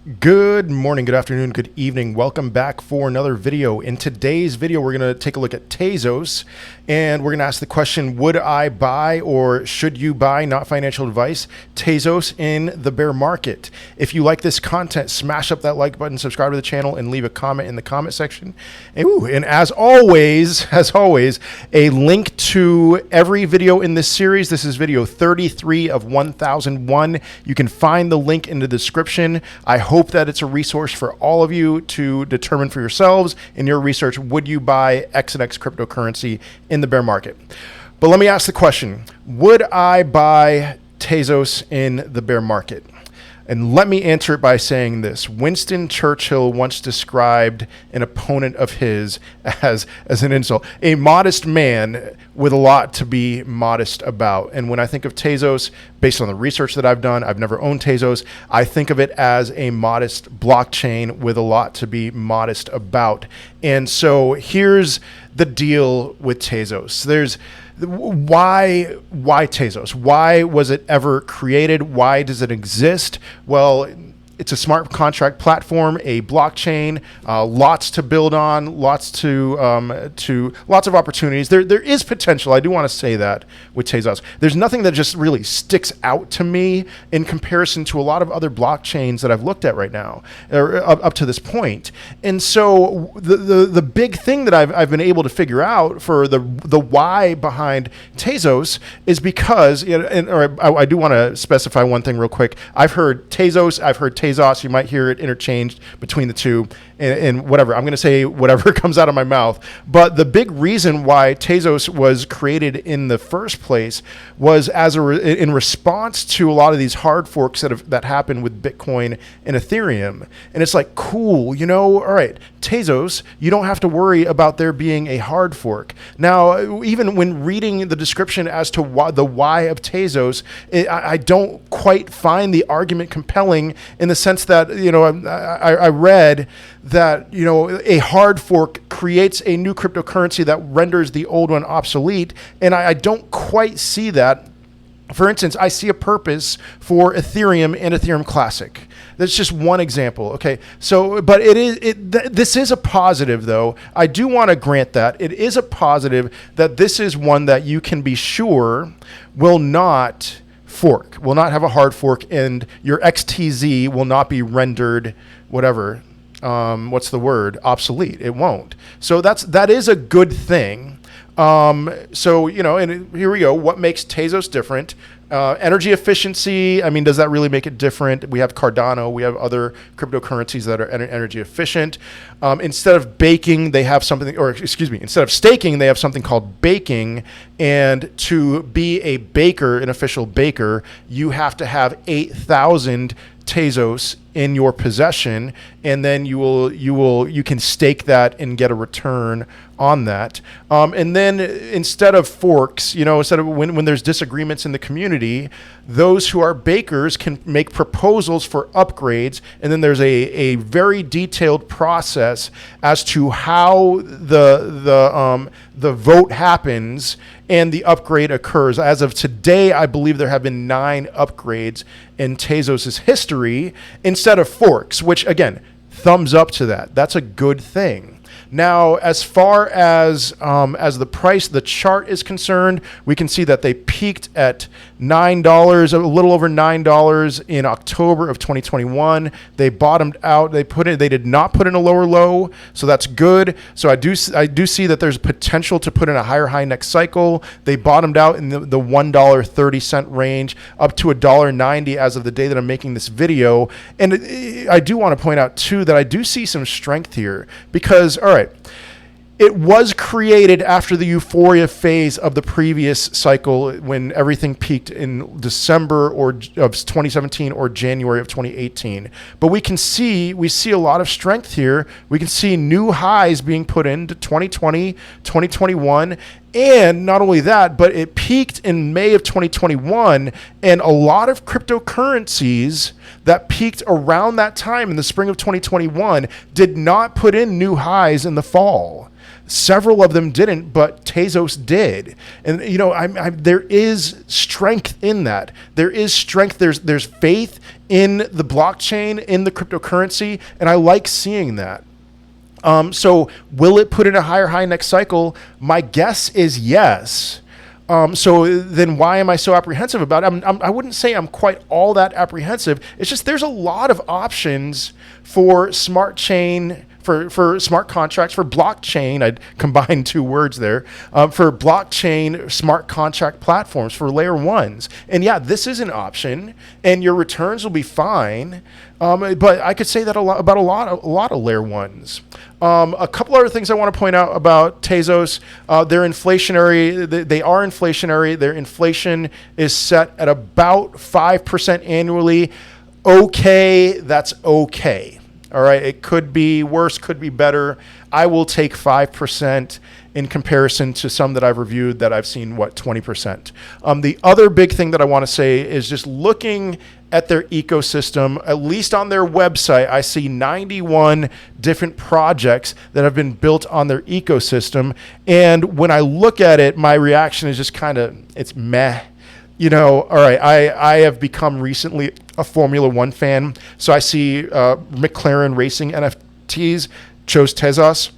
Good morning, good afternoon, good evening. Welcome back for another video. In today's video, we're going to take a look at Tezos, and we're going to ask the question, would I buy or should you buy, not financial advice, Tezos in the bear market? If you like this content, smash up that like button, subscribe to the channel, and leave a comment in the comment section. And as always, a link to every video in this series. This is video 33 of 1001. You can find the link in the description. I hope that it's a resource for all of you to determine for yourselves in your research, would you buy X and X cryptocurrency in the bear market? But let me ask the question, would I buy Tezos in the bear market? And let me answer it by saying this. Winston Churchill once described an opponent of his as an insult, a modest man with a lot to be modest about. And when I think of Tezos, based on the research that I've done, I've never owned Tezos, I think of it as a modest blockchain with a lot to be modest about. And so here's the deal with Tezos. Why Tezos? Why was it ever created? Why does it exist? Well, it's a smart contract platform, a blockchain, lots to build on, lots of opportunities. There is potential. I do want to say that with Tezos. There's nothing that just really sticks out to me in comparison to a lot of other blockchains that I've looked at right now, or up to this point. And so the big thing that I've been able to figure out for the why behind Tezos is because, I do want to specify one thing real quick. I've heard Tezos, I've heard Tezos, you might hear it interchanged between the two, and whatever. I'm going to say whatever comes out of my mouth. But the big reason why Tezos was created in the first place was in response to a lot of these hard forks that happened with Bitcoin and Ethereum. And it's like, cool, all right, Tezos, you don't have to worry about there being a hard fork. Now, even when reading the description as to the why of Tezos, I don't quite find the argument compelling in the sense that, I read that, a hard fork creates a new cryptocurrency that renders the old one obsolete. And I don't quite see that. For instance, I see a purpose for Ethereum and Ethereum Classic. That's just one example. Okay. So, but this is a positive though. I do want to grant that it is a positive that this is one that you can be sure will not fork, will not have a hard fork, and your XTZ will not be rendered obsolete. It won't. So that is a good thing. And here we go. What makes Tezos different? Energy efficiency. I mean, does that really make it different? We have Cardano. We have other cryptocurrencies that are energy efficient. Instead of staking, they have something called baking. And to be a baker, an official baker, you have to have 8,000 Tezos in your possession, and then you can stake that and get a return on that. And then instead of forks, instead of when there's disagreements in the community, those who are bakers can make proposals for upgrades, and then there's a very detailed process as to how the vote happens and the upgrade occurs. As of today, I believe there have been 9 upgrades in Tezos' history instead of forks, which again, thumbs up to that. That's a good thing. Now, as far as the price, the chart is concerned, we can see that they peaked at $9, a little over $9 in October of 2021. They bottomed out. They did not put in a lower low, so that's good. So I do see that there's potential to put in a higher high next cycle. They bottomed out in the $1.30 range, up to $1.90 as of the day that I'm making this video. And I do want to point out too that I do see some strength here because, all right, it was created after the euphoria phase of the previous cycle when everything peaked in December of 2017 or January of 2018. But we see a lot of strength here. We can see new highs being put into 2020, 2021. And not only that, but it peaked in May of 2021, and a lot of cryptocurrencies that peaked around that time in the spring of 2021 did not put in new highs in the fall. Several of them didn't, but Tezos did. And you know, there is strength in that. There is strength. There's faith in the blockchain, in the cryptocurrency, and I like seeing that. So will it put in a higher high next cycle? My guess is yes. So then why am I so apprehensive about it? I wouldn't say I'm quite all that apprehensive. It's just there's a lot of options for smart chain, for smart contracts, for blockchain. I'd combine two words there, for blockchain smart contract platforms, for layer ones. And yeah, this is an option and your returns will be fine. But I could say that about a lot of layer ones. A couple other things I want to point out about Tezos. They're inflationary. They are inflationary. Their inflation is set at about 5% annually. Okay, that's okay. All right, it could be worse, could be better. I will take 5% in comparison to some that I've reviewed that I've seen, 20%. The other big thing that I want to say is just looking at their ecosystem, at least on their website, I see 91 different projects that have been built on their ecosystem. And when I look at it, my reaction is just kind of, it's meh. You know, all right, I have become recently a Formula One fan. So I see McLaren Racing NFTs chose Tezos.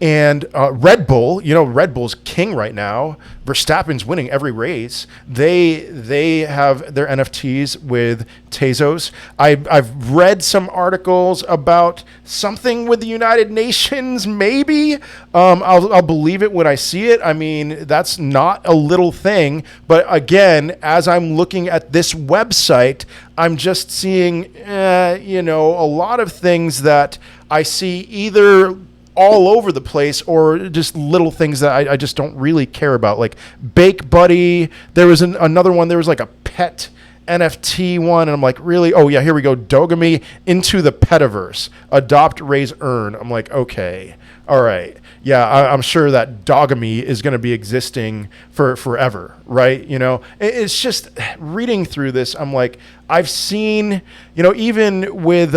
And Red Bull, you know, Red Bull's king right now. Verstappen's winning every race. They have their NFTs with Tezos. I've read some articles about something with the United Nations, maybe. I'll believe it when I see it. I mean, that's not a little thing. But again, as I'm looking at this website, I'm just seeing, you know, a lot of things that I see either all over the place or just little things that I just don't really care about, like Bake Buddy. There was another one. There was like a pet NFT one, and I'm like, really? Oh yeah, here we go. Dogami into the Petaverse. Adopt, raise, earn. I'm like, okay, all right. Yeah, I'm sure that Dogami is going to be existing for forever, right? You know, it's just reading through this, I'm like, I've seen, you know, even with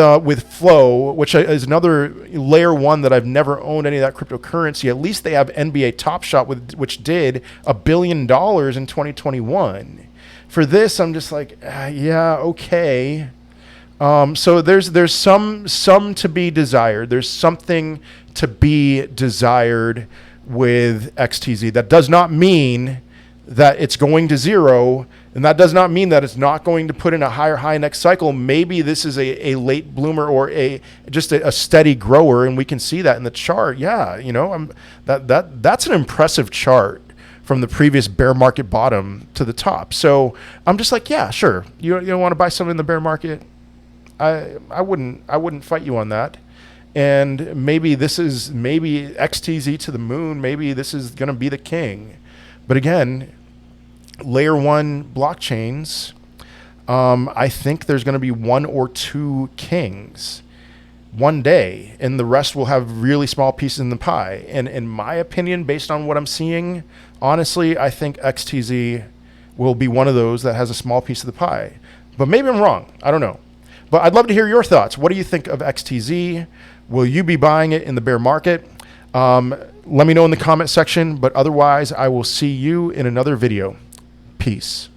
Flow, which is another layer one that I've never owned any of that cryptocurrency. At least they have NBA Top Shot, which did $1 billion in 2021. For this, I'm just like, yeah, okay. So there's some to be desired. There's something to be desired with XTZ. That does not mean that it's going to zero, and that does not mean that it's not going to put in a higher high next cycle. Maybe this is a late bloomer or just a steady grower, and we can see that in the chart. Yeah, you know, that's an impressive chart from the previous bear market bottom to the top. So I'm just like, yeah, sure. You don't want to buy something in the bear market? I wouldn't fight you on that. And maybe XTZ to the moon. Maybe this is going to be the king. But again, layer one blockchains, I think there's going to be one or two kings one day, and the rest will have really small pieces in the pie. And in my opinion, based on what I'm seeing, honestly, I think XTZ will be one of those that has a small piece of the pie. But maybe I'm wrong. I don't know. But I'd love to hear your thoughts. What do you think of XTZ? Will you be buying it in the bear market? Let me know in the comment section. But otherwise, I will see you in another video. Peace.